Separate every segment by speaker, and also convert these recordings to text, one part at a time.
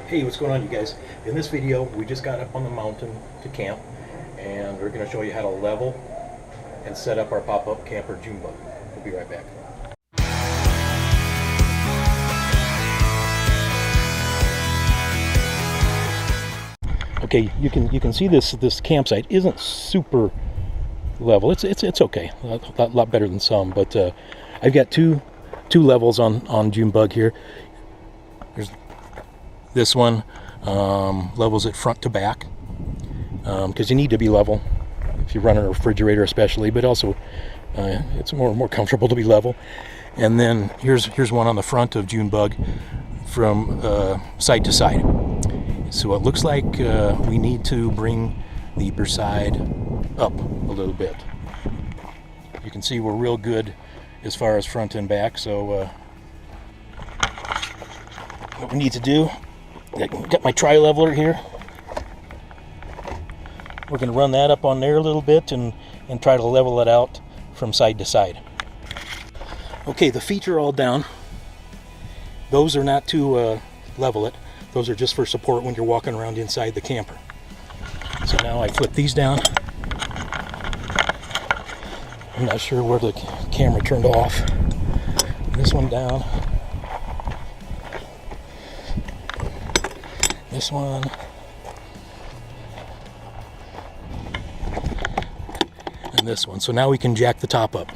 Speaker 1: Hey, what's going on, you guys? In this video, we just got up on the mountain to camp, and we're going to show you how to level and set up our pop-up camper June bug. We'll be right back. Okay, you can see this campsite isn't super level. It's okay, a lot better than some, but I've got two levels on June bug here. There's this one. Levels it front to back, because you need to be level if you run a refrigerator especially, but also it's more comfortable to be level. And then here's one on the front of June bug from side to side. So it looks like we need to bring the upper side up a little bit. You can see we're real good as far as front and back, so what we need to do, got my tri-leveler here. We're going to run that up on there a little bit and try to level it out from side to side. Okay, the feet are all down. Those are not to level it. Those are just for support when you're walking around inside the camper. So now I flip these down. I'm not sure where the camera turned off. This one down. This one. And this one. So now we can jack the top up.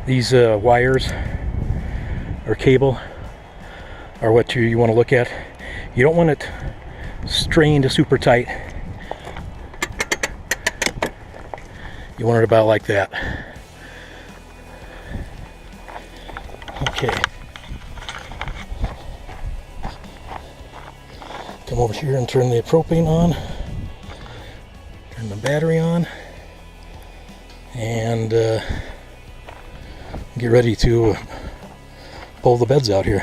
Speaker 1: These wires or cable are what you want to look at. You don't want it strained super tight. You want it about like that. Okay. Come over here and turn the propane on. Turn the battery on. And get ready to pull the beds out here.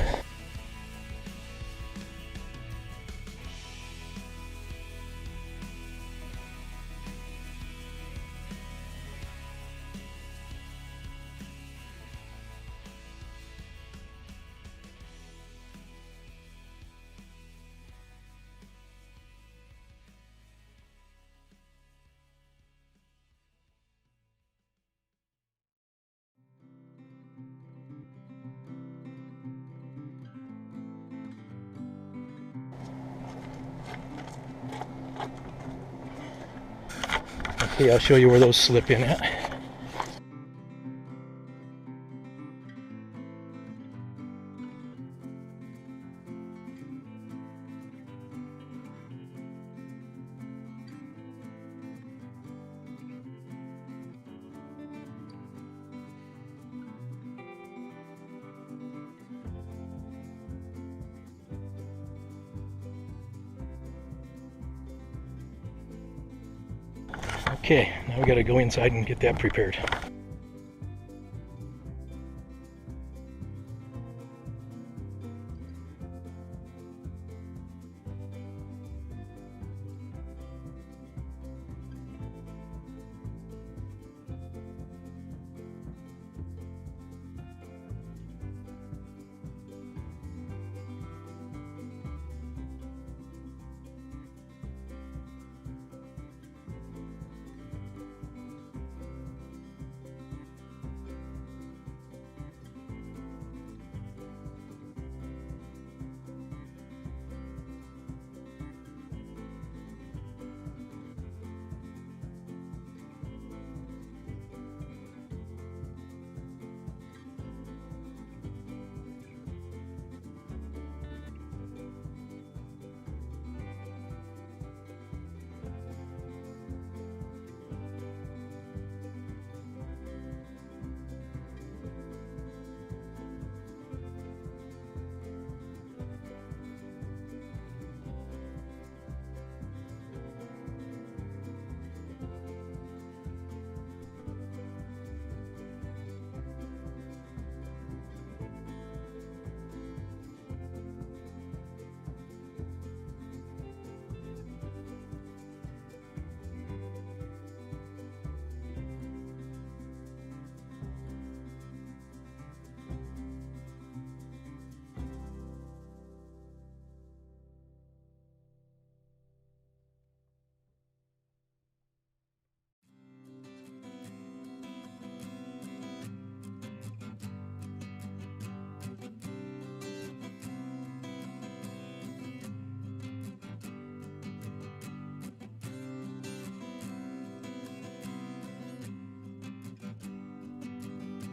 Speaker 1: Okay, I'll show you where those slip in at. Okay, now we got to go inside and get that prepared.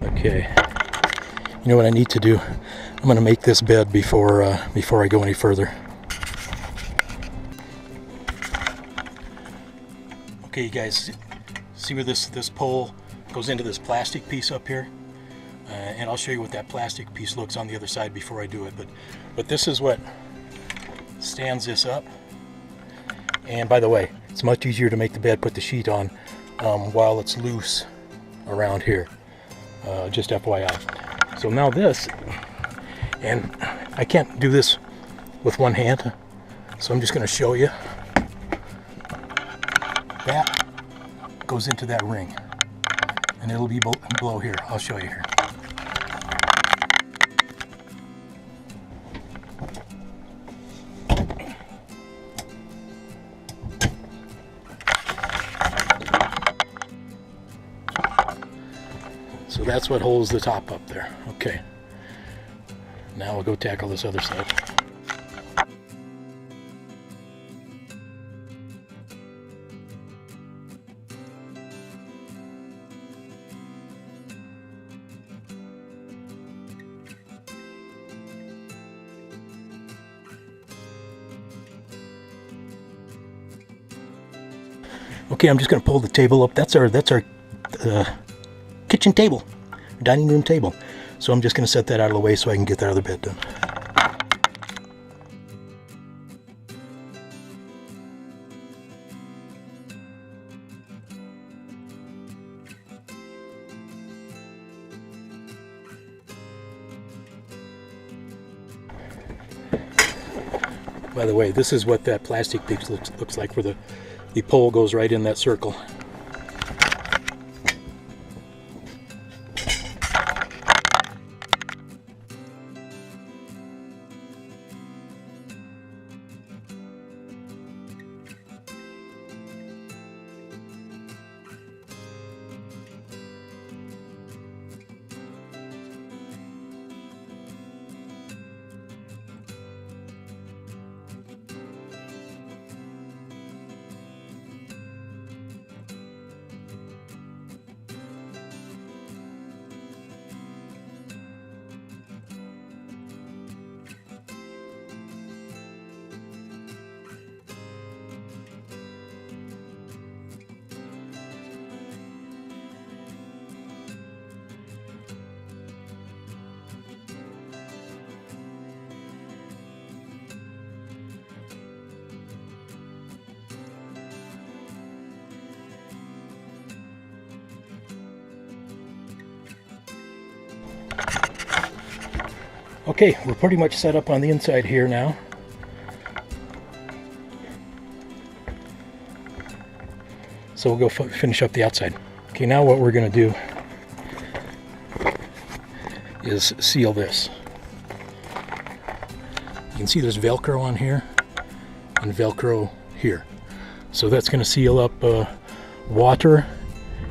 Speaker 1: Okay, you know what I need to do? I'm going to make this bed before I go any further. Okay, you guys, see where this pole goes into this plastic piece up here? And I'll show you what that plastic piece looks on the other side before I do it. But this is what stands this up. And by the way, it's much easier to make the bed, put the sheet on while it's loose around here. Just FYI. So now this, and I can't do this with one hand, so I'm just going to show you. That goes into that ring, and it'll be below here. I'll show you here. So that's what holds the top up there. Okay. Now we'll go tackle this other side. Okay, I'm just going to pull the table up. That's our kitchen table, dining room table. So I'm just going to set that out of the way so I can get that other bed done. By the way, this is what that plastic piece looks like, where the pole goes right in that circle. Okay, we're pretty much set up on the inside here now. So we'll go finish up the outside. Okay, now what we're going to do is seal this. You can see there's Velcro on here and Velcro here. So that's going to seal up water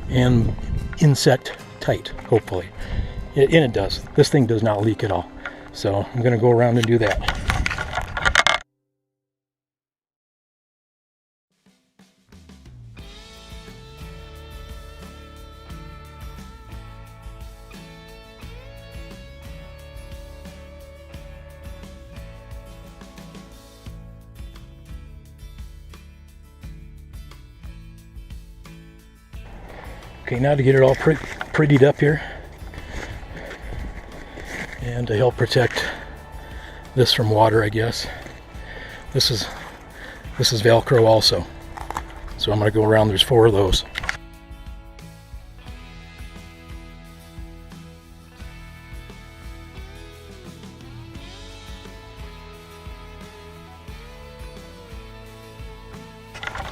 Speaker 1: and insect tight, hopefully. And it does. This thing does not leak at all. So I'm going to go around and do that. Okay, now to get it all prettied up here, and to help protect this from water, I guess. This is Velcro also. So I'm going to go around. There's 4 of those.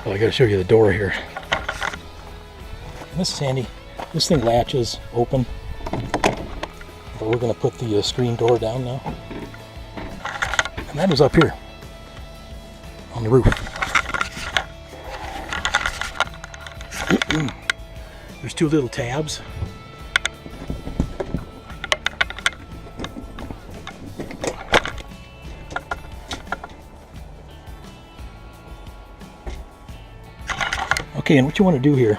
Speaker 1: Well, I got to show you the door here. This is handy. This thing latches open. But we're going to put the screen door down now. And that is up here on the roof. There's 2 little tabs. Okay, and what you want to do here,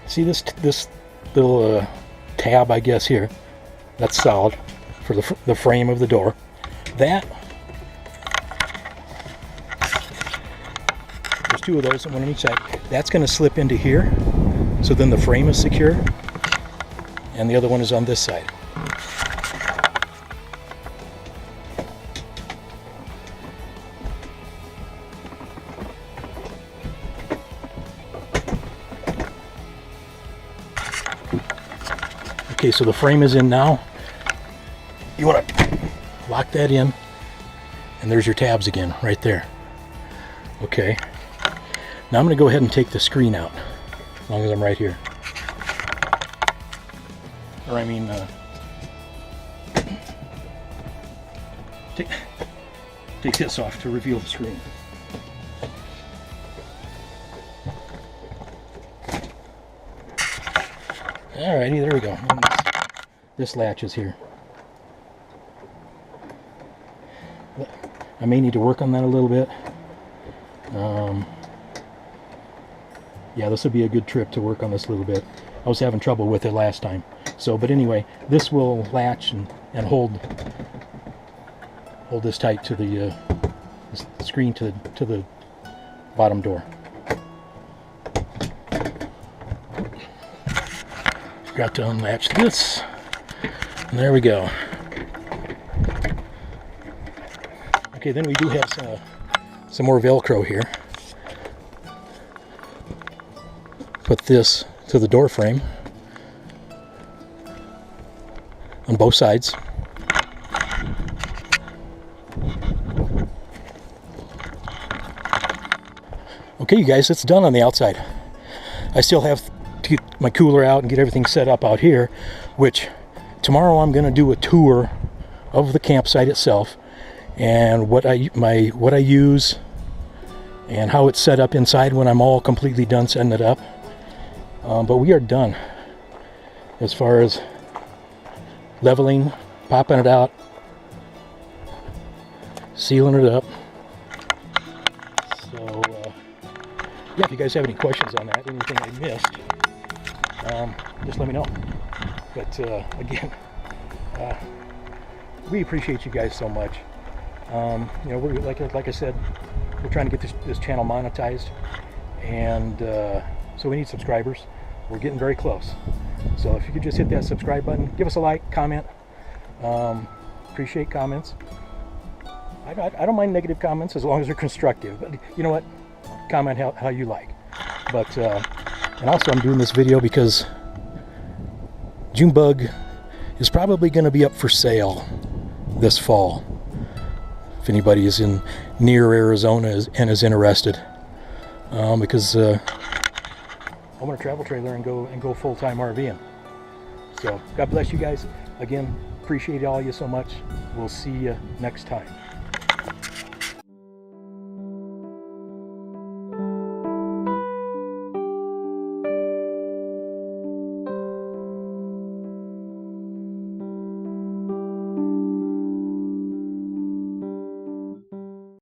Speaker 1: see this little tab, I guess, here. That's solid for the frame of the door. That, there's two of those, one on each side. That's going to slip into here, so then the frame is secure, and the other one is on this side. Okay, so the frame is in now. You want to lock that in, and there's your tabs again, right there. Okay. Now I'm going to go ahead and take the screen out, as long as I'm right here. Or I mean, take this off to reveal the screen. Alrighty, there we go. This latch is here. I may need to work on that a little bit. Yeah, this would be a good trip to work on this a little bit. I was having trouble with it last time. So, but anyway, this will latch and hold this tight to the screen to the bottom door. Forgot to unlatch this. And there we go. Okay, then we do have some more Velcro here. Put this to the door frame on both sides. Okay, you guys, it's done on the outside. I still have to get my cooler out and get everything set up out here, which tomorrow I'm going to do a tour of the campsite itself and what I use and how it's set up inside when I'm all completely done setting it up. But we are done as far as leveling, popping it out, sealing it up. So yeah, if you guys have any questions on that, anything I missed, just let me know. But again, we appreciate you guys so much. You know, we're like I said, we're trying to get this channel monetized, and so we need subscribers. We're getting very close. So if you could just hit that subscribe button, give us a like, comment. Appreciate comments. I don't mind negative comments as long as they're constructive. But you know what? Comment how you like. But and also I'm doing this video because Junebug is probably going to be up for sale this fall. If anybody is near Arizona and is interested, because I want a travel trailer and go full-time RVing. So God bless you guys. Again, appreciate all you so much. We'll see you next time.